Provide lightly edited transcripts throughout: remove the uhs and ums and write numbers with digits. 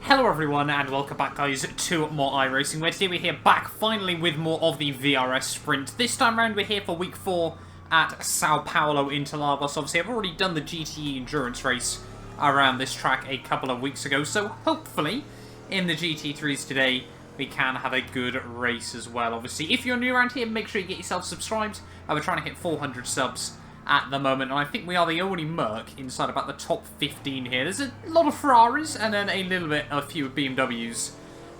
Hello everyone and welcome back guys to more iRacing, where today we're here back finally with more of the VRS sprint. This time around we're here for week 4 at Sao Paulo, Interlagos. Obviously I've already done the GT endurance race around this track a couple of weeks ago, so hopefully in the GT3s today we can have a good race as well. Obviously if you're new around here, make sure you get yourself subscribed. We're trying to hit 400 subs at the moment, and I think we are the only Merc inside about the top 15 here. There's a lot of Ferraris and then a few BMWs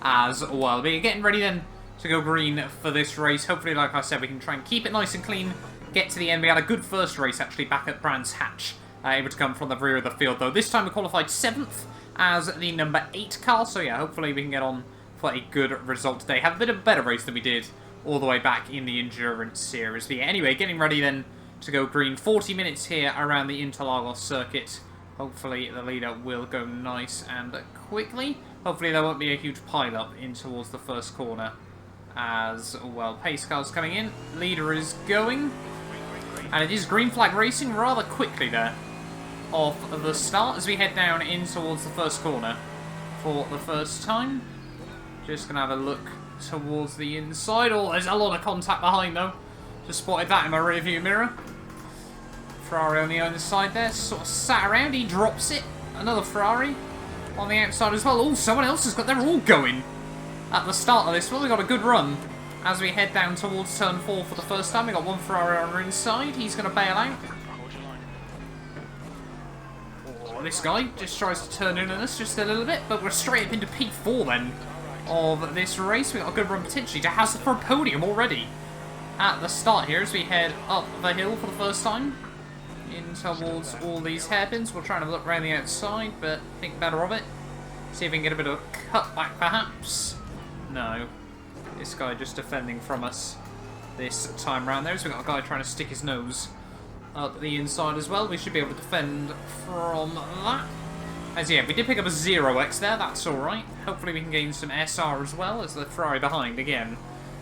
as well. But you're getting ready then to go green for this race. Hopefully, like I said, we can try and keep it nice and clean, get to the end. We had a good first race actually back at Brands Hatch, able to come from the rear of the field though. This time we qualified 7th as the number 8 car, so yeah, hopefully we can get on for a good result today. Have a bit of a better race than we did all the way back in the endurance series. But yeah, anyway, getting ready then to go green. 40 minutes here around the Interlagos circuit. Hopefully the leader will go nice and quickly. Hopefully there won't be a huge pile-up in towards the first corner as well. Pace car's coming in. Leader is going. And it is green flag racing rather quickly there off the start as we head down in towards the first corner for the first time. Just going to have a look towards the inside. Oh, there's a lot of contact behind though. Just spotted that in my rear view mirror. Ferrari on the other side there, sort of sat around, he drops it. Another Ferrari on the outside as well. Oh, someone else has got, they're all going at the start of this. Well, we got a good run as we head down towards turn 4 for the first time. We got one Ferrari on our inside, he's going to bail out. Oh, this guy just tries to turn in on us just a little bit, but we're straight up into P4 then of this race. We got a good run potentially to Hassel for a podium already at the start here as we head up the hill for the first time in towards all these hairpins. We'll try and look around the outside, but think better of it. See if we can get a bit of a cutback perhaps. No. This guy just defending from us this time round there. So we've got a guy trying to stick his nose up the inside as well. We should be able to defend from that. As yeah, we did pick up a 0x there, that's alright. Hopefully we can gain some SR as well as the Ferrari behind again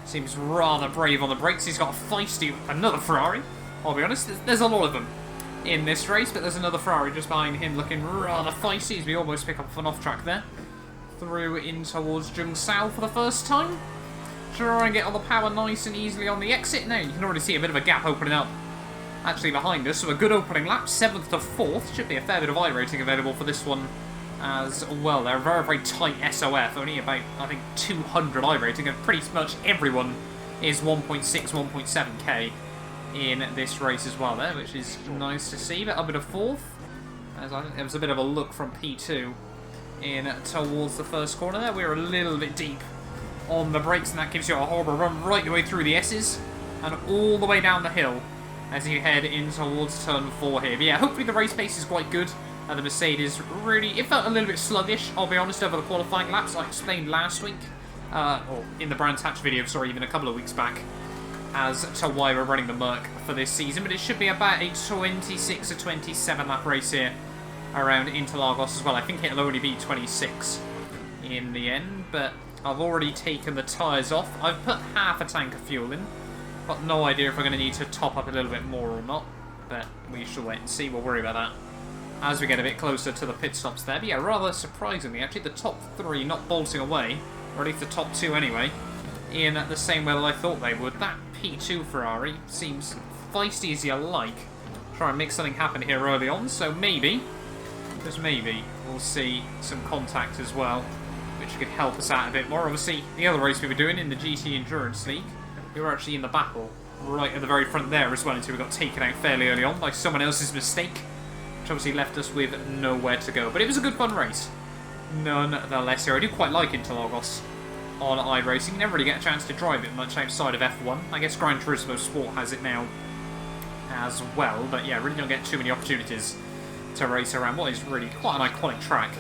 seems rather brave on the brakes. He's got a feisty, another Ferrari. I'll be honest, there's a lot of them in this race, but there's another Ferrari just behind him looking rather feisty as we almost pick up an off-track there. Through in towards Jungsao for the first time. Try and get all the power nice and easily on the exit. Now you can already see a bit of a gap opening up actually behind us, so a good opening lap, 7th to 4th. Should be a fair bit of iRacing available for this one as well. They're a very, very tight SOF, only about, I think, 200 iRating, and pretty much everyone is 1.6, 1.7k in this race as well there, which is nice to see. But a bit of 4th, as I think there was a bit of a look from P2 in towards the first corner there. We were a little bit deep on the brakes, and that gives you a horrible run right the way through the S's and all the way down the hill as you head in towards turn 4 here. But yeah, hopefully the race pace is quite good. The Mercedes really, it felt a little bit sluggish, I'll be honest, over the qualifying laps. I explained last week, or in the Brands Hatch video, sorry, even a couple of weeks back, as to why we're running the Merc for this season. But it should be about a 26 or 27 lap race here around Interlagos as well. I think it'll only be 26 in the end, but I've already taken the tyres off. I've put half a tank of fuel in. Got no idea if we're going to need to top up a little bit more or not, but we shall wait and see. We'll worry about that as we get a bit closer to the pit stops there. But yeah, rather surprisingly, actually, the top 3 not bolting away, or at least the top 2 anyway, in the same way that I thought they would. That P2 Ferrari seems feisty as you like. Try and make something happen here early on, so maybe, just maybe, we'll see some contact as well, which could help us out a bit more. Obviously, the other race we were doing in the GT Endurance League, we were actually in the battle right at the very front there as well, until we got taken out fairly early on by someone else's mistake, which obviously left us with nowhere to go. But it was a good fun race nonetheless here. I do quite like Interlagos on iRacing. You never really get a chance to drive it much outside of F1. I guess Gran Turismo Sport has it now as well, but yeah, really don't get too many opportunities to race around what is really quite an iconic track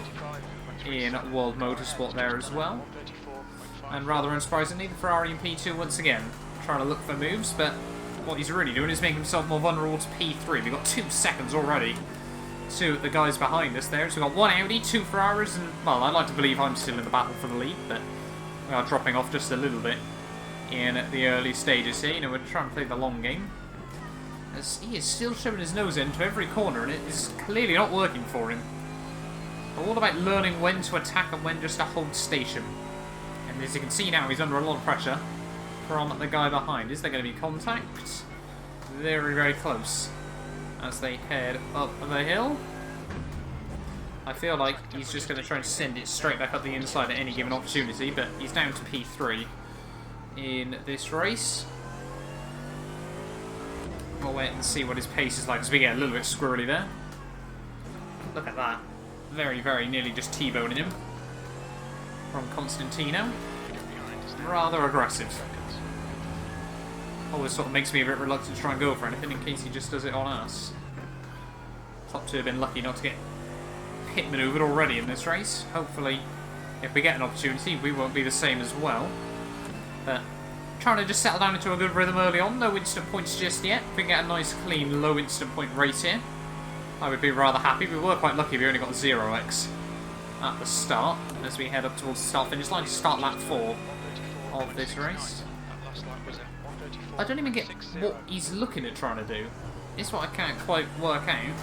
in World Motorsport there as well. And rather unsurprisingly, the Ferrari in P2 once again trying to look for moves, but what he's really doing is making himself more vulnerable to P3. We've got 2 seconds already to the guys behind us there. So we've got 1 Audi, 2 Ferraris, and, well, I'd like to believe I'm still in the battle for the lead, but we are dropping off just a little bit in the early stages here. You know, we're trying to play the long game, as he is still shoving his nose into every corner, and it is clearly not working for him. All about learning when to attack and when just to hold station. And as you can see now, he's under a lot of pressure from the guy behind. Is there going to be contact? Very, very close as they head up the hill. I feel like he's just going to try and send it straight back up the inside at any given opportunity, but he's down to P3 in this race. We'll wait and see what his pace is like as we get a little bit squirrely there. Look at that. Very, very nearly just T-boning him from Constantino. Rather aggressive. Always sort of makes me a bit reluctant to try and go for anything in case he just does it on us. Top two have been lucky not to get pit manoeuvred already in this race. Hopefully, if we get an opportunity, we won't be the same as well. But trying to just settle down into a good rhythm early on. No instant points just yet. If we can get a nice, clean, low instant point race here, I would be rather happy. We were quite lucky we only got 0x at the start as we head up towards the start-finish line to start lap 4 of this race. I don't even get what he's looking at trying to do. It's what I can't quite work out.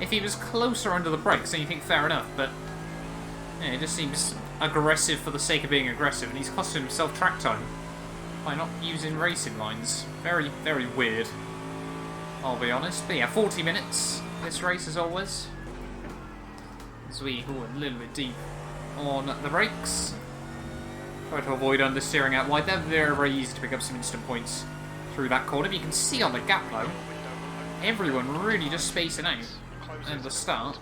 If he was closer under the brakes, then you think fair enough, but yeah, it just seems aggressive for the sake of being aggressive, and he's costing himself track time by not using racing lines. Very, very weird, I'll be honest. But yeah, 40 minutes this race as always. As we go a little bit deep on the brakes. Try to avoid understeering out wide. They're very, very easy to pick up some instant points through that corner. But you can see on the gap though, everyone really just spacing out at the start.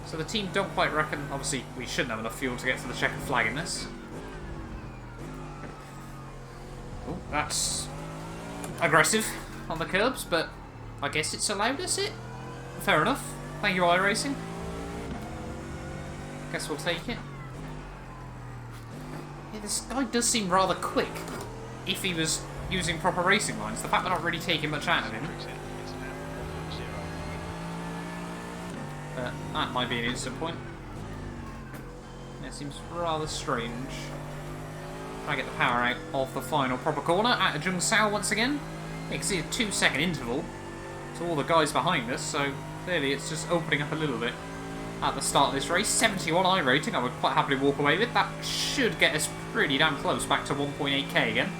So the team don't quite reckon, obviously we shouldn't have enough fuel to get to the checkered flag in this. Oh, that's aggressive on the curbs, but I guess it's allowed us it. Fair enough. Thank you, iRacing. Guess we'll take it. Yeah, this guy does seem rather quick if he was using proper racing lines. The fact they're not really taking much out of him. But that might be an instant point. It seems rather strange. Try to get the power out of the final proper corner at Jung Sao once again. You can see a 2-second interval to all the guys behind us, so clearly it's just opening up a little bit at the start of this race. 71 iRating, I would quite happily walk away with. That should get us pretty damn close back to 1.8k again.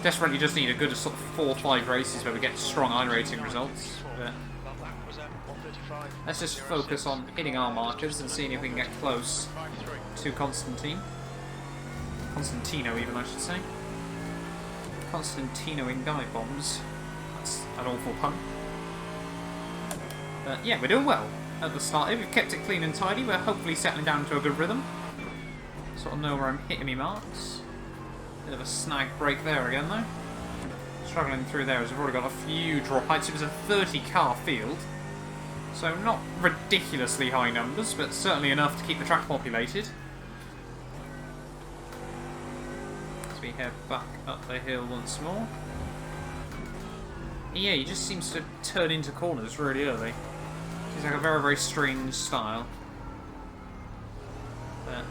Desperately just need a good sort of 4 or 5 races where we get strong iRating results. But let's just focus on hitting our markers and seeing if we can get close to Constantino even, I should say. Constantinoing dive bombs. That's an awful pun. But yeah, we're doing well at the start here. We've kept it clean and tidy. We're hopefully settling down to a good rhythm. Sort of know where I'm hitting me marks. Bit of a snag break there again though. Struggling through there as we've already got a few drop heights. It was a 30 car field. So not ridiculously high numbers, but certainly enough to keep the track populated. As we head back up the hill once more. Yeah, he just seems to turn into corners really early. He's like a very, very strange style. But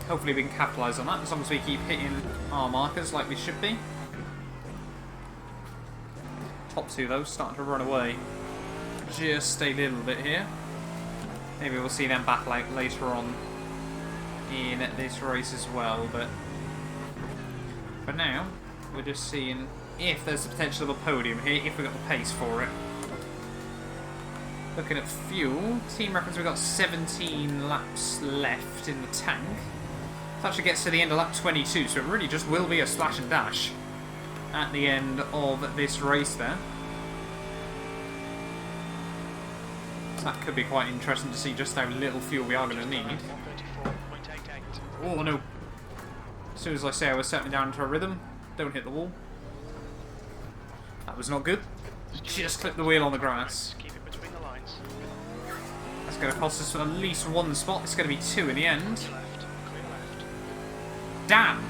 hopefully we can capitalise on that as long as we keep hitting our markers like we should be. Top two though, starting to run away just a little bit here. Maybe we'll see them battle out later on in this race as well, but for now we're just seeing if there's the potential of a podium here, if we've got the pace for it. Looking at fuel, team reckons we've got 17 laps left in the tank. It actually gets to the end of lap 22, so it really just will be a splash and dash at the end of this race there. So that could be quite interesting to see just how little fuel we are going to need. Oh no. As soon as I say I was settling down into a rhythm, don't hit the wall. That was not good. Just clipped the wheel on the grass. That's going to cost us at least 1 spot. It's going to be 2 in the end. Damn!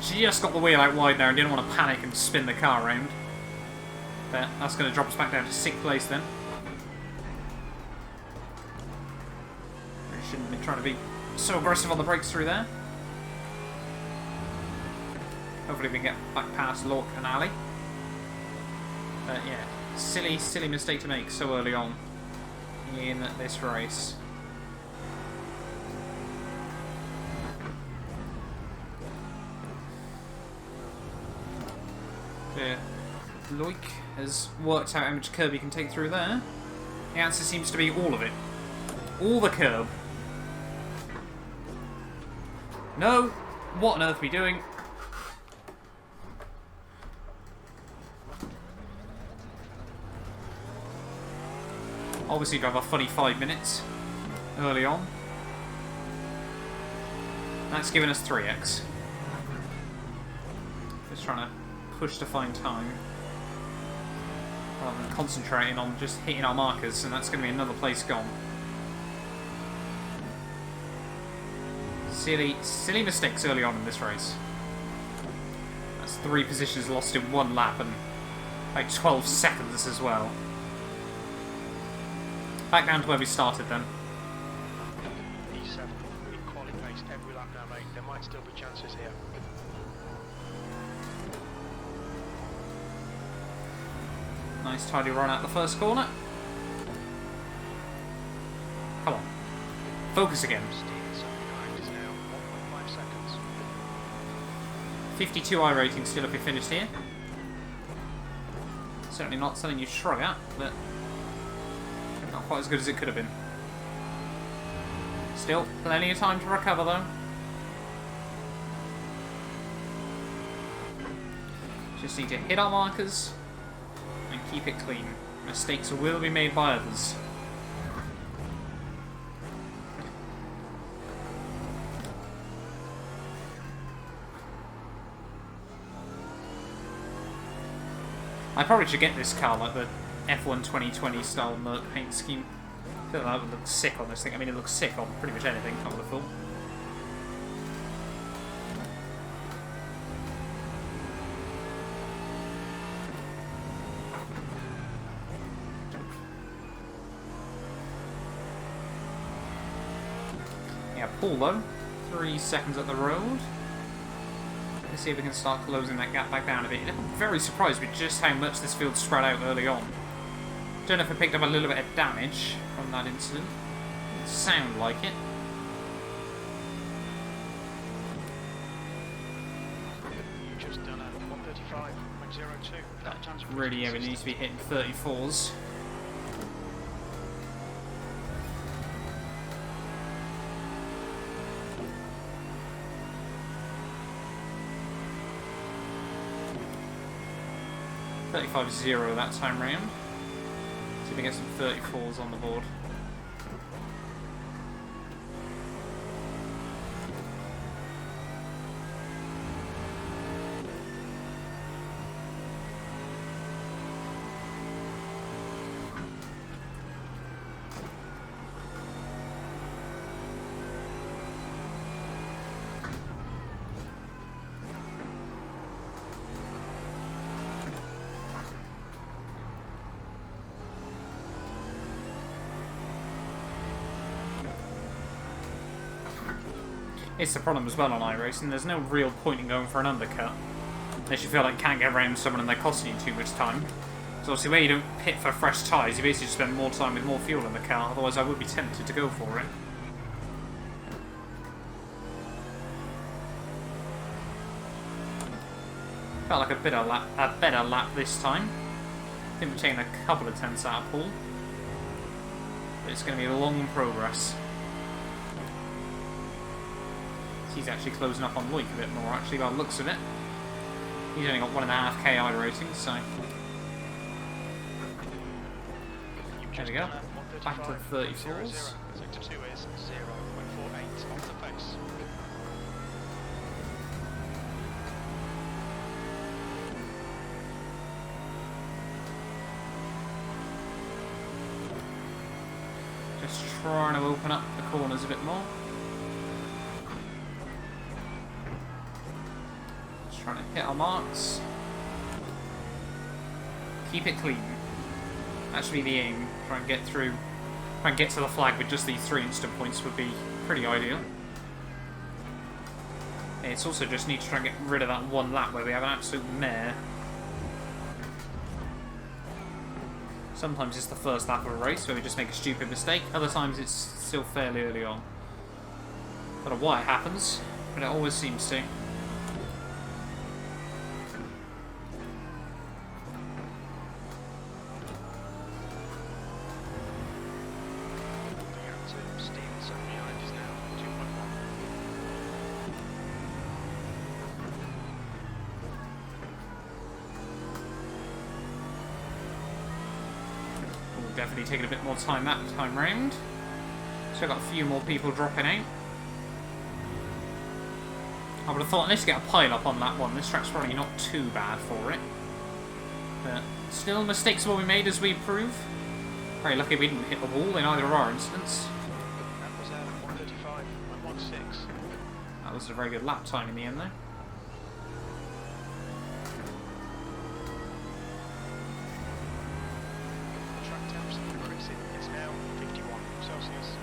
Just got the wheel out wide there and didn't want to panic and spin the car around. But that's going to drop us back down to 6th place then. We shouldn't be trying to be so aggressive on the brakes through there. Hopefully we can get back past Lork and Ali. But yeah, silly mistake to make so early on in this race. Loic has worked out how much curb he can take through there. The answer seems to be all of it. All the curb. No! What on earth are we doing? Obviously, drive a funny 5 minutes early on. That's given us 3x. Just trying to push to find time rather than concentrating on just hitting our markers, and that's going to be another place gone. Silly mistakes early on in this race. That's 3 positions lost in 1 lap and like 12 seconds as well. Back down to where we started then. E7 in quali pace every lap now, mate. There might still be chances here. Nice tidy run out the first corner. Come on. Focus again. 52 iRating still if we finish here. Certainly not something you shrug at, but not quite as good as it could have been. Still, plenty of time to recover though. Just need to hit our markers and keep it clean. Mistakes will be made by others. I probably should get this car like the F1 2020 style Merc paint scheme. I feel like that would look sick on this thing. I mean, it looks sick on pretty much anything, I would have thought. Yeah, Paul though. 3 seconds at the road. Let's see if we can start closing that gap back down a bit. I'm very surprised with just how much this field spread out early on. Don't know if I picked up a little bit of damage from that incident. It sound like it. You just done a 135.02. That chance really, yeah, we need to be hitting 34s. .35.0 that time round. See if we get some 34s on the board. It's the problem as well on iRacing, there's no real point in going for an undercut. Unless you feel like you can't get around someone and they're costing you too much time. So obviously where you don't pit for fresh tyres, you basically just spend more time with more fuel in the car, otherwise I would be tempted to go for it. Felt like a better lap this time. I think we're taking a couple of tenths out of Paul. But it's going to be a long progress. He's actually closing up on Loic a bit more, actually, by the looks of it. He's only got 1.5k iRating, so... There we go. Back to the 34s. Sector 2 is 0.48 off the pace. Just trying to open up the corners a bit more. Trying to hit our marks. Keep it clean. That should be the aim. Try and get through. Try and get to the flag with just these 3 instant points would be pretty ideal. It's also just need to try and get rid of that 1 lap where we have an absolute mare. Sometimes it's the first lap of a race where we just make a stupid mistake. Other times it's still fairly early on. Don't know why it happens, but it always seems to. Definitely taking a bit more time that time round. So I've got a few more people dropping out. I would have thought, unless you get a pile up on that one, this track's probably not too bad for it. But still, mistakes will be made as we prove. Very lucky we didn't hit the wall in either of our incidents. That was 135, 116. That was a very good lap time in the end, though. It's now 51 Celsius.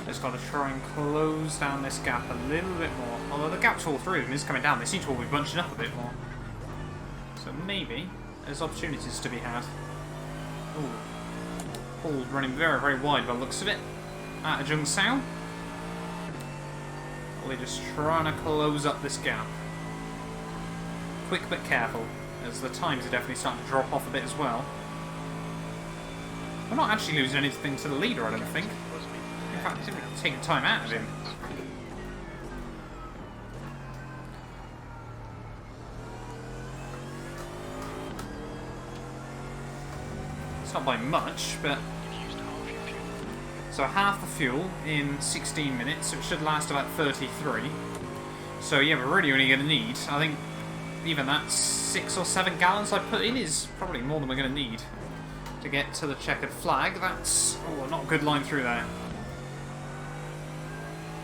Just got to try and close down this gap a little bit more. Although the gap to all three of them is coming down, they seem to all be bunching up a bit more. So maybe there's opportunities to be had. Ooh. Paul running very, very wide by the looks of it. Out of Jungsao. We're just trying to close up this gap. Quick but careful, as the times are definitely starting to drop off a bit as well. We're not actually losing anything to the leader, I don't think. In fact, we're taking time out of him. It's not by much, but... So half the fuel in 16 minutes, so it should last about 33. So yeah, we're really only going to need, I think, even that 6 or 7 gallons I put in is probably more than we're going to need to get to the checkered flag. That's, oh, not a good line through there.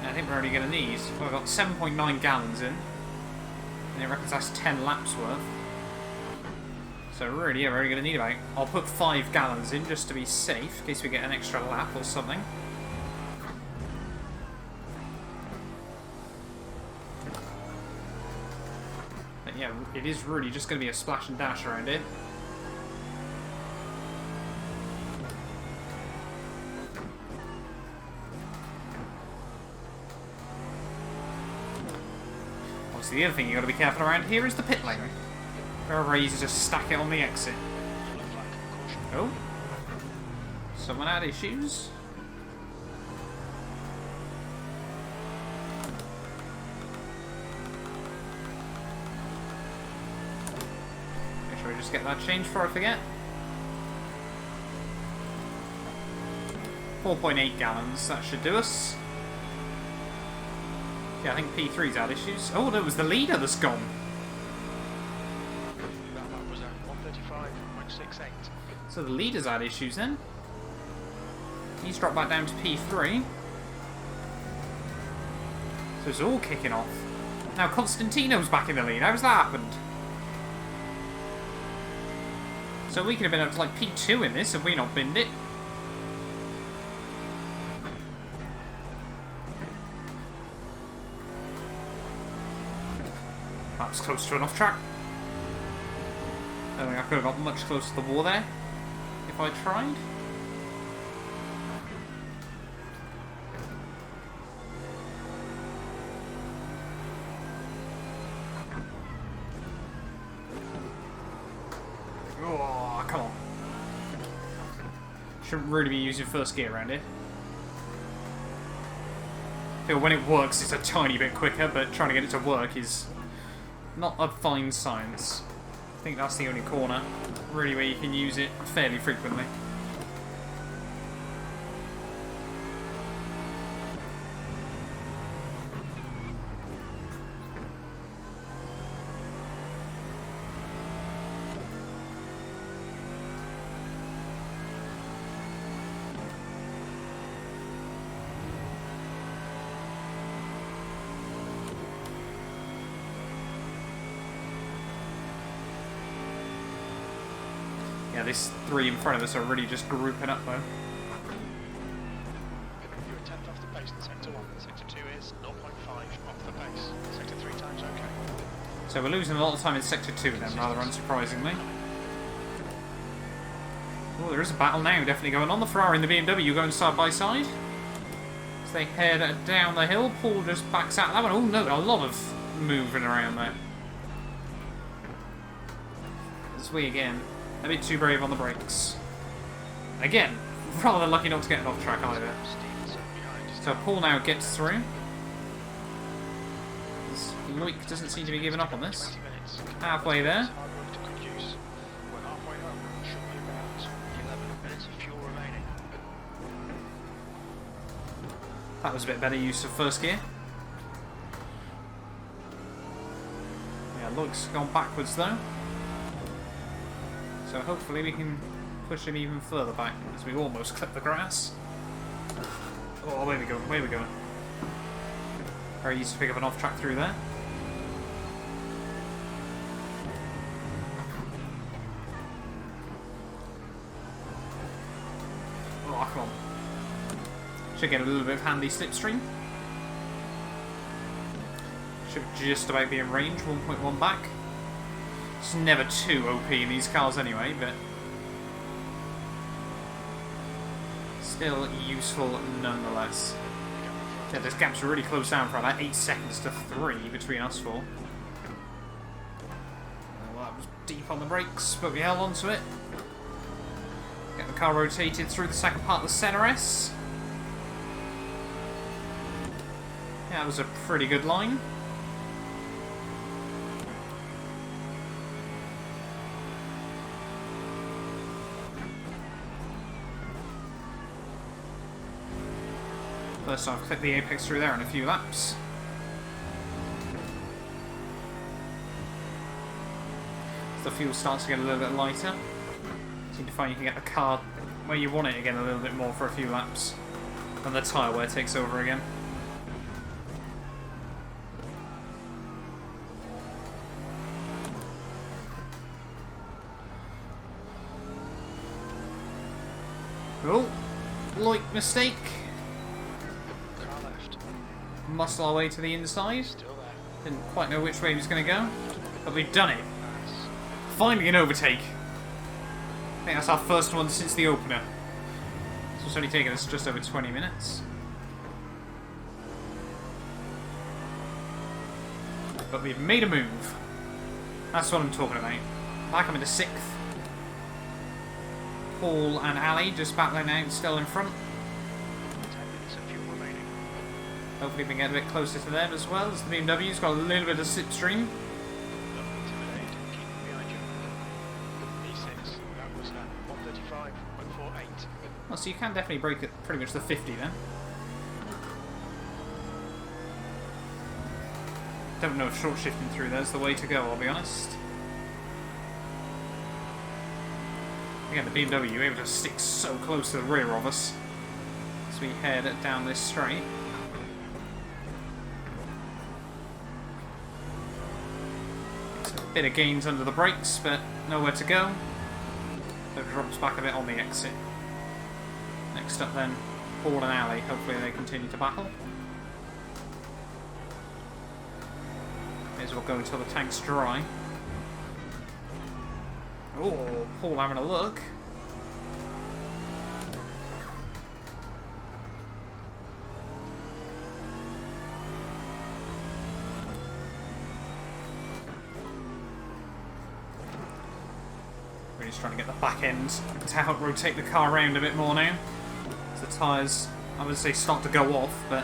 I think we're only going to need, well, I've got 7.9 gallons in, and it reckons that's 10 laps worth. So really, yeah, we're only going to need about, I'll put 5 gallons in just to be safe, in case we get an extra lap or something. But yeah, it is really just going to be a splash and dash around it. The other thing you've got to be careful around here is the pit lane. Very easy to stack it on the exit. Oh. Someone had issues. Make sure we just get that changed before I forget. 4.8 gallons, that should do us. Yeah, I think P3's had issues. Oh, there was the leader that's gone. That was 135.68. So the leader's had issues then. He's dropped back down to P3. So it's all kicking off. Now Constantino's back in the lead. How's that happened? So we could have been up to like P2 in this have we not binned it. That's close to an off track. I don't think I could have got much closer to the wall there if I tried. Oh, come on. Shouldn't really be using first gear around here. I feel when it works it's a tiny bit quicker, but trying to get it to work is Not a fine science. I think that's the only corner, really, where you can use it fairly frequently. Yeah, these three in front of us are really just grouping up though. You're a tenth off the pace in sector 1. Sector 2 is 0.5 off the pace. Sector 3 times okay. So we're losing a lot of time in sector 2 then, rather unsurprisingly. Oh, there is a battle now definitely going on. The Ferrari and the BMW going side by side. As they head down the hill, Paul just backs out that one. Oh no, a lot of moving around there. As we again, a bit too brave on the brakes. Again, rather lucky not to get it off track either. So Paul now gets through. Loic doesn't seem to be giving up on this. Halfway there. That was a bit better use of first gear. Yeah, Loic's gone backwards though. So hopefully we can push him even further back as we almost clip the grass. Oh, where we going? Where we going? Very easy to pick up an off track through there. Oh, come on. Should get a little bit of handy slipstream. Should just about be in range, 1.1 back. It's never too OP in these cars anyway, but still useful nonetheless. Yeah, this gap's really close down for about 8 seconds to 3 between us four. Well, that was deep on the brakes, but we held on to it. Get the car rotated through the second part of the SRS. Yeah, that was a pretty good line. First I've clipped the apex through there in a few laps. As the fuel starts to get a little bit lighter, you seem to find you can get the car where you want it again a little bit more for a few laps. And the tyre wear takes over again. Oh, Loic mistake. Muscle our way to the inside. Didn't quite know which way he was going to go, but we've done it. Finally an overtake. I think that's our first one since the opener. So it's only taken us just over 20 minutes. But we've made a move. That's what I'm talking about. Back up into 6th. Paul and Ali just battling out, still in front. Hopefully we can get a bit closer to them as well, as the BMW's got a little bit of slipstream. Well, so you can definitely break it pretty much the 50 then. Don't know if short shifting through there's the way to go, I'll be honest. Again, the BMW able to stick so close to the rear of us as we head down this straight. Bit of gains under the brakes, but nowhere to go. So it drops back a bit on the exit. Next up then, Paul and Ali. Hopefully they continue to battle. May as well go until the tank's dry. Oh, Paul having a look. Just trying to get the back end to help rotate the car around a bit more now. As the tyres, I would say, start to go off, but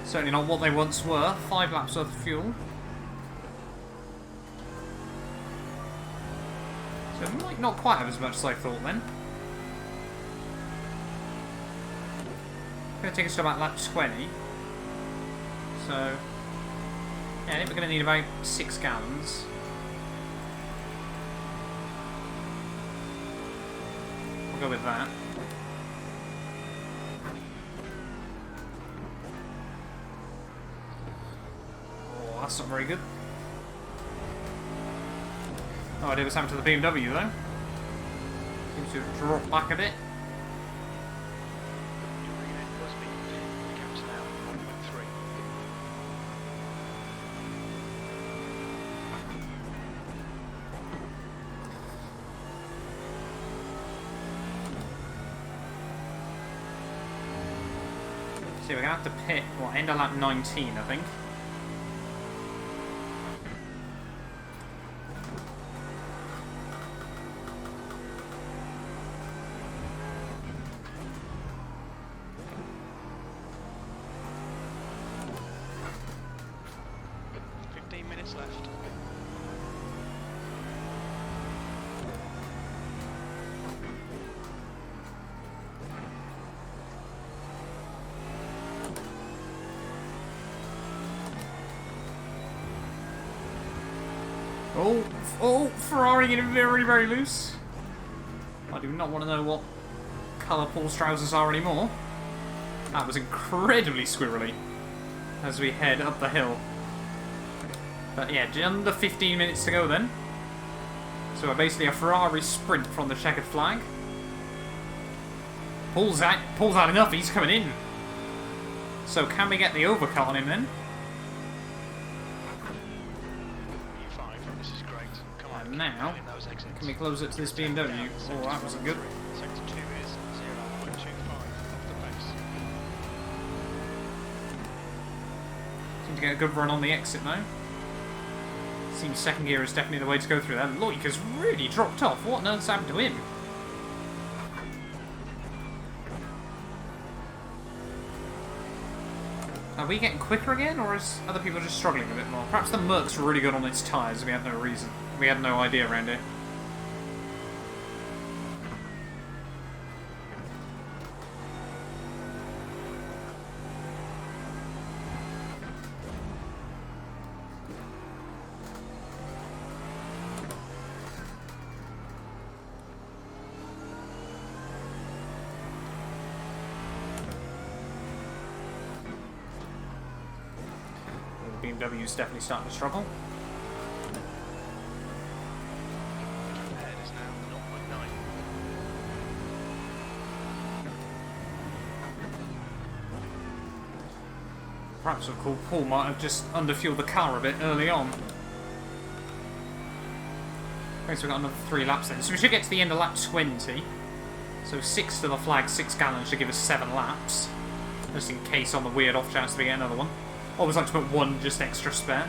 certainly not what they once were. 5 laps worth of fuel. not quite as much as I thought then. It's going to take us to about lap 20. So, yeah, I think we're going to need about 6 gallons. We'll go with that. Oh, that's not very good. No idea what's happened to the BMW though. Seems to have dropped back a bit. So we're going to have to pit, what, end of lap 19, I think. Oh, Ferrari getting very, very loose. I do not want to know what colour Paul's trousers are anymore. That was incredibly squirrely as we head up the hill. But yeah, under 15 minutes to go then. So we're basically a Ferrari sprint from the checkered flag. Paul's had enough, he's coming in. So can we get the overcut on him then? Now, can we close it to this BMW? Oh, that wasn't good. Sector 2 is 0.25 off the pace. Seem to get a good run on the exit now. Seems second gear is definitely the way to go through that. Loic has really dropped off. What on earth's happened to him? Are we getting quicker again, or is other people just struggling a bit more? Perhaps the Merc's really good on its tyres. We had no reason. We had no idea around here. The BMW's definitely starting to struggle. Perhaps of course Paul might have just underfueled the car a bit early on. Okay, so we've got another 3 laps then. So we should get to the end of lap 20. So 6 to the flag, 6 gallons should give us 7 laps. Just in case on the weird off chance that we get another one. Always like to put 1 just extra spare.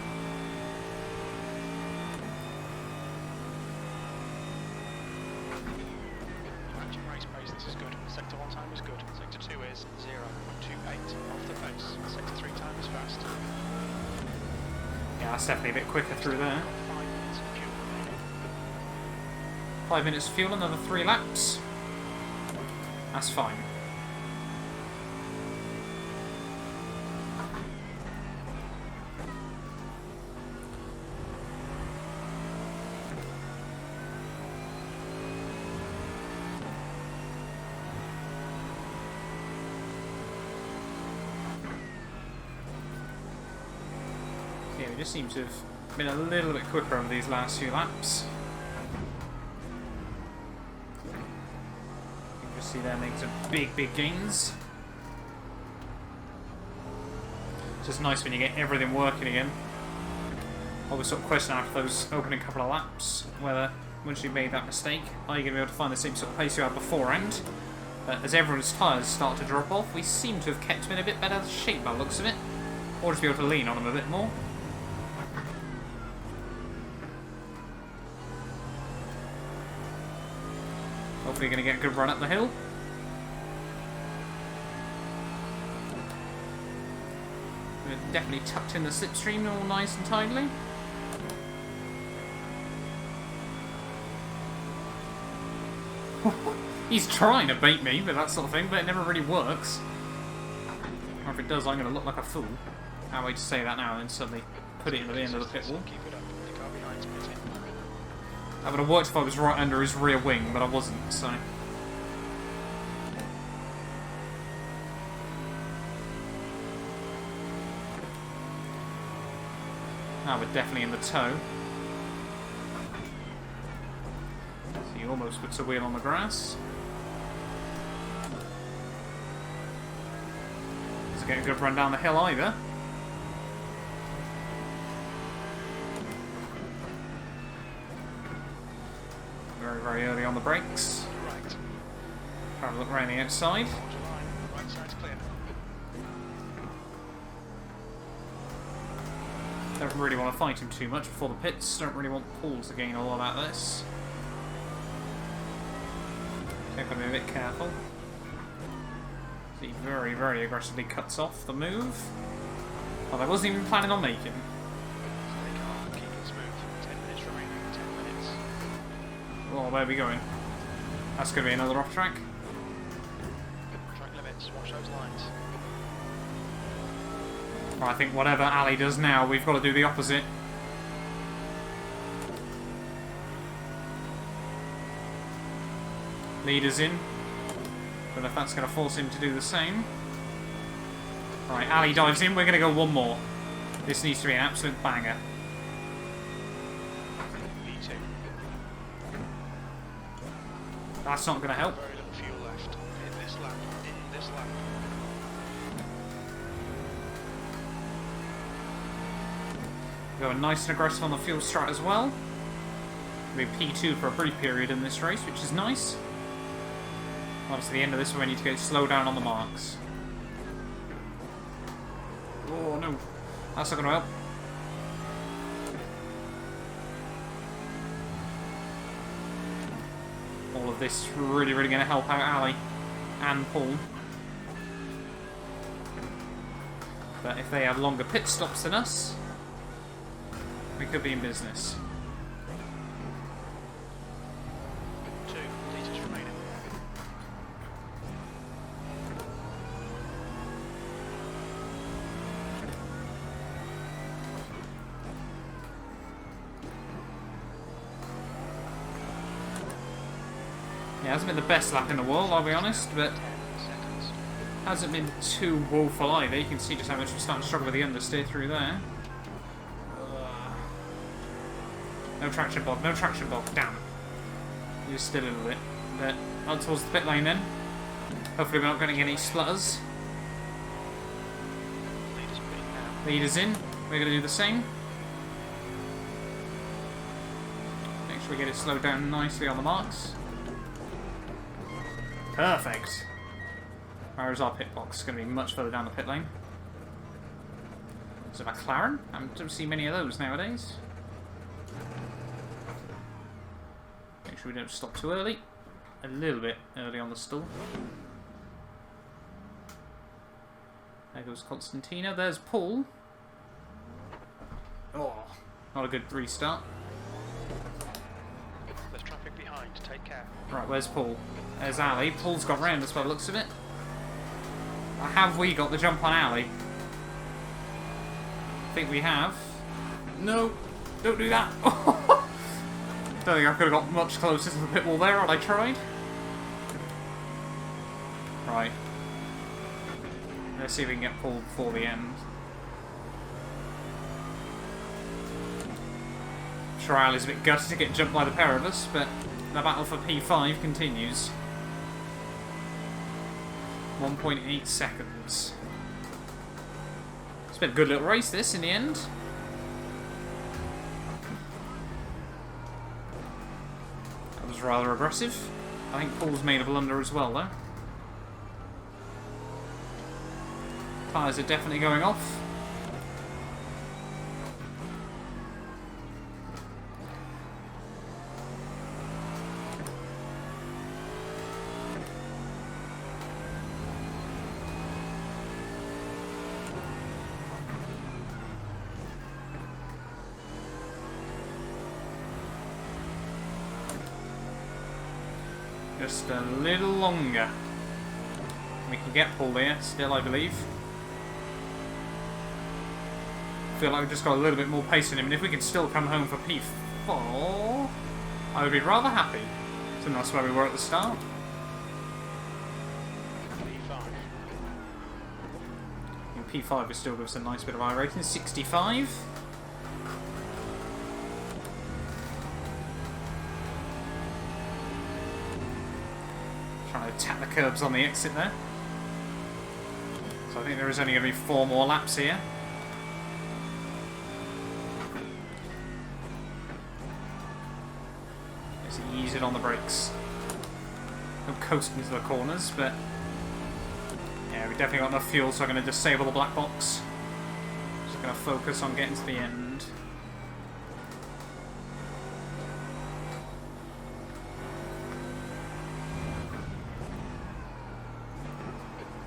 Definitely a bit quicker through there. 5 minutes of fuel, another 3 laps. That's fine. Yeah, we just seem to have been a little bit quicker over these last few laps. You can just see there making some big gains. It's just nice when you get everything working again. Always sort of question after those opening couple of laps whether once you made that mistake, are you going to be able to find the same sort of pace you had beforehand? But as everyone's tyres start to drop off, we seem to have kept them in a bit better shape by the looks of it. Or just be able to lean on them a bit more. Hopefully going to get a good run up the hill. We're definitely tucked in the slipstream, all nice and tidily. He's trying to bait me with that sort of thing, but it never really works. Or if it does, I'm going to look like a fool. How way to say that now and then suddenly put it in the end of the pit wall. Keep it up. The car behind's pitting. That would have worked if I was right under his rear wing, but I wasn't, so... Now we're definitely in the toe. So he almost puts a wheel on the grass. Doesn't get a good run down the hill either. Very, very early on the brakes. Right. Have a look around the outside. Hold your line. Right side's clear. Don't really want to fight him too much before the pits. Don't really want Paul to gain a lot out of this. Okay, I've got to be a bit careful. He very, very aggressively cuts off the move. Well, I wasn't even planning on making. So they can't keep it smooth. 10 minutes remaining. 10 minutes. Oh, where are we going? That's going to be another off track. Track limits. Watch those lines. I think whatever Ali does now, we've got to do the opposite. Leader's in. But if that's going to force him to do the same. Right, Ali dives in. We're going to go one more. This needs to be an absolute banger. V2. That's not going to help. Very little fuel left. In this lap. In this lap. Going nice and aggressive on the fuel strat as well. We'll be P2 for a brief period in this race, which is nice. Obviously, the end of this we need to get slow down on the marks. Oh no, that's not going to help. All of this really, really going to help out Ali and Paul. But if they have longer pit stops than us, we could be in business. 2 litres remaining. Yeah, it hasn't been the best lap in the world, I'll be honest, but 10 seconds. hasn't been too woeful either. You can see just how much we're starting to struggle with the understeer through there. No traction block, no traction block, damn. Just still a little bit. But on towards the pit lane then. Hopefully we're not getting any splutters. Leaders pitting now. Leaders in. We're going to do the same. Make sure we get it slowed down nicely on the marks. Perfect. Where's our pit box? It's going to be much further down the pit lane. Is it McLaren? I don't see many of those nowadays. Make sure we don't stop too early. A little bit early on the stall. There goes Constantino. There's Paul. Oh, not a good restart. There's traffic behind. Take care. Right, where's Paul? There's Ali. Paul's got round us by the looks of it. Have we got the jump on Ali? I think we have. No, don't do that. Don't think I could have got much closer to the pit wall there had I tried. Right. Let's see if we can get Paul before the end. I'm sure Ali's a bit gutted to get jumped by the pair of us, but the battle for P5 continues. 1.8 seconds. It's been a good little race this in the end. That was rather aggressive. I think Paul's made a blunder as well though. Tyres are definitely going off. Just a little longer. We can get Paul there still, I believe. Feel like we've just got a little bit more pace in him, and if we could still come home for P4, I would be rather happy. So that's where we were at the start. In P5 we still gives us a nice bit of iRacing. 65. Trying to attack the curbs on the exit there. So I think there is only going to be 4 more laps here. Just ease it on the brakes. Don't coast into the corners, but yeah, we definitely got enough fuel, so I'm going to disable the black box. Just going to focus on getting to the end.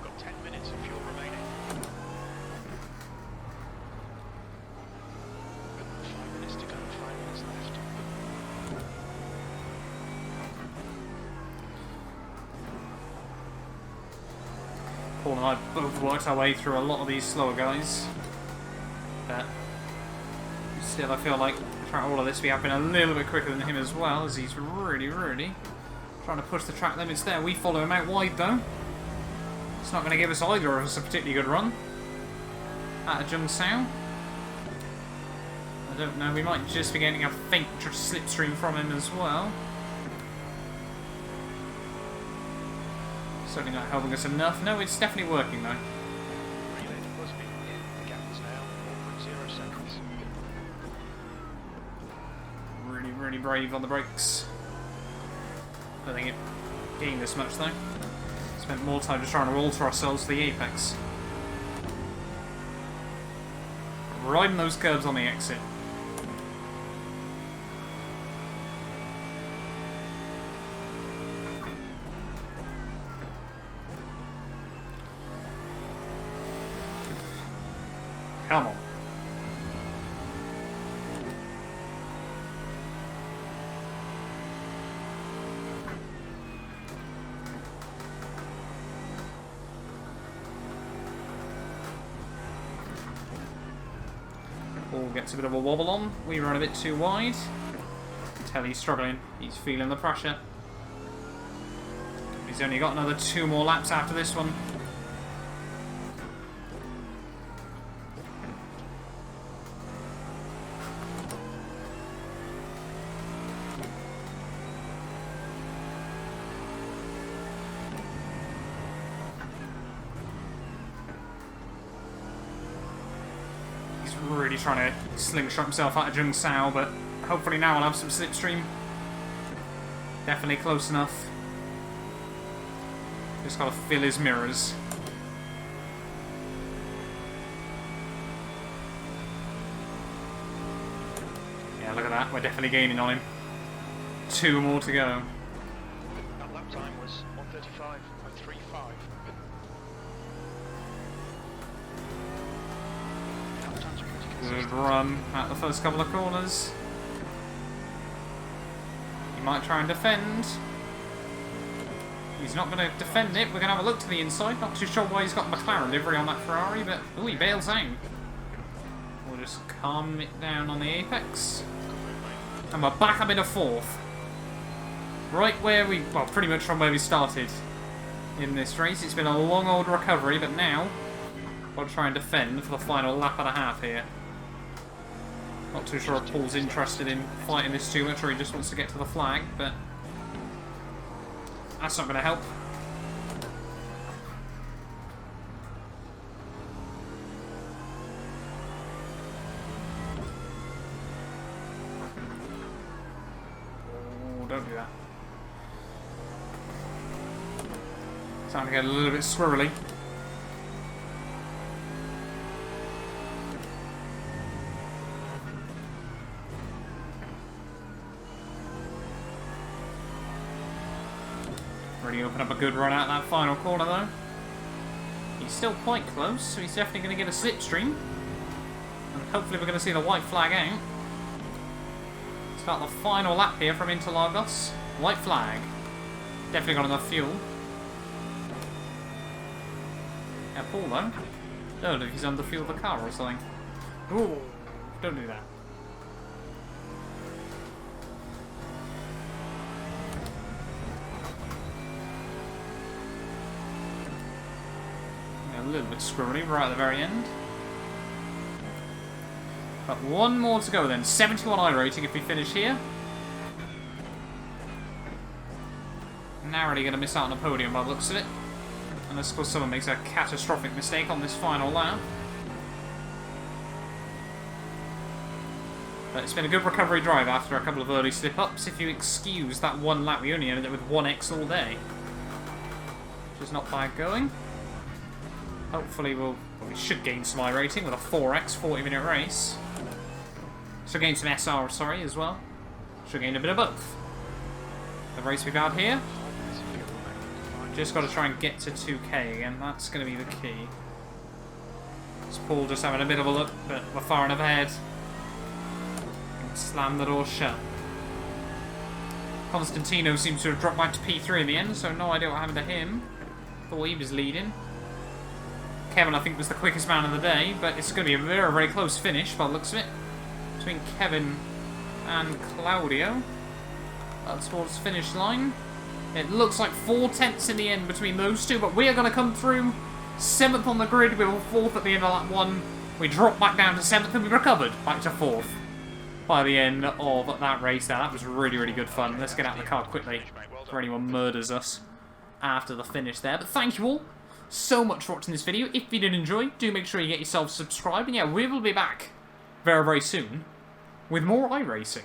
Got 10 minutes of fuel remaining. 5 minutes to go, 5 minutes left. Paul and I both worked our way through a lot of these slower guys. But still, I feel like throughout all of this we have been a little bit quicker than him as well, as he's really trying to push the track limits there. We follow him out wide though. It's not going to give us either of us a particularly good run out of Jungsao. I don't know, we might just be getting a faint slipstream from him as well. Certainly not helping us enough. No, it's definitely working though. Relay to Busby. The gap is now 1.0 seconds. Really brave on the brakes. Don't think it gained this much though. Spent more time just trying to alter ourselves to the apex. Riding those curves on the exit. Come on. Paul gets a bit of a wobble on. We run a bit too wide. You can tell he's struggling. He's feeling the pressure. He's only got another 2 more laps after this one. Really trying to slingshot himself out of Jungsao, but hopefully now we'll have some slipstream. Definitely close enough. Just gotta fill his mirrors. Yeah, look at that. We're definitely gaining on him. 2 more to go. That lap time was 1:35.35. Good run at the first couple of corners. He might try and defend. He's not going to defend it. We're going to have a look to the inside. Not too sure why he's got McLaren livery on that Ferrari, but ooh, he bails out. We'll just calm it down on the apex. And we're back up into 4th. Right where we, well, pretty much from where we started in this race. It's been a long old recovery, but now we'll try and defend for the final lap and a half here. Not too sure if Paul's interested in fighting this too much or he just wants to get to the flag, but that's not going to help. Oh, don't do that. Starting to get a little bit squirrely. Really open up a good run out that final corner though. He's still quite close, so he's definitely going to get a slipstream. And hopefully we're going to see the white flag out. Start the final lap here from Interlagos. White flag. Definitely got enough fuel. Yeah, Paul though. Don't know if he's underfueled the car or something. Ooh, don't do that. Yeah, a little bit squirrely right at the very end. But one more to go then. 71 iRating if we finish here. Narrowly going to miss out on a podium by the looks of it. Unless, of course, someone makes a catastrophic mistake on this final lap. But it's been a good recovery drive after a couple of early slip-ups. If you excuse that one lap, we only ended up with 1x all day. Which is not bad going. Hopefully we should gain some iRating with a 4x 40-minute race. Should gain some SR, sorry, as well. Should gain a bit of both. The race we've had here. Just got to try and get to 2k again. That's going to be the key. It's Paul just having a bit of a look, but we're far enough ahead. Slam the door shut. Constantino seems to have dropped back to P3 in the end, so no idea what happened to him. Thought he was leading. Kevin, I think, was the quickest man of the day, but it's going to be a very, very close finish by the looks of it. Between Kevin and Claudio. That's towards the finish line. It looks like 4 tenths in the end between those two, but we are going to come through 7th on the grid. We were 4th at the end of lap 1. We dropped back down to 7th and we recovered back to 4th by the end of that race there. That was really, really good fun. Let's get out of the car quickly before anyone murders us after the finish there. But thank you all so much for watching this video. If you did enjoy, do make sure you get yourself subscribed. And yeah, we will be back very, very soon with more iRacing.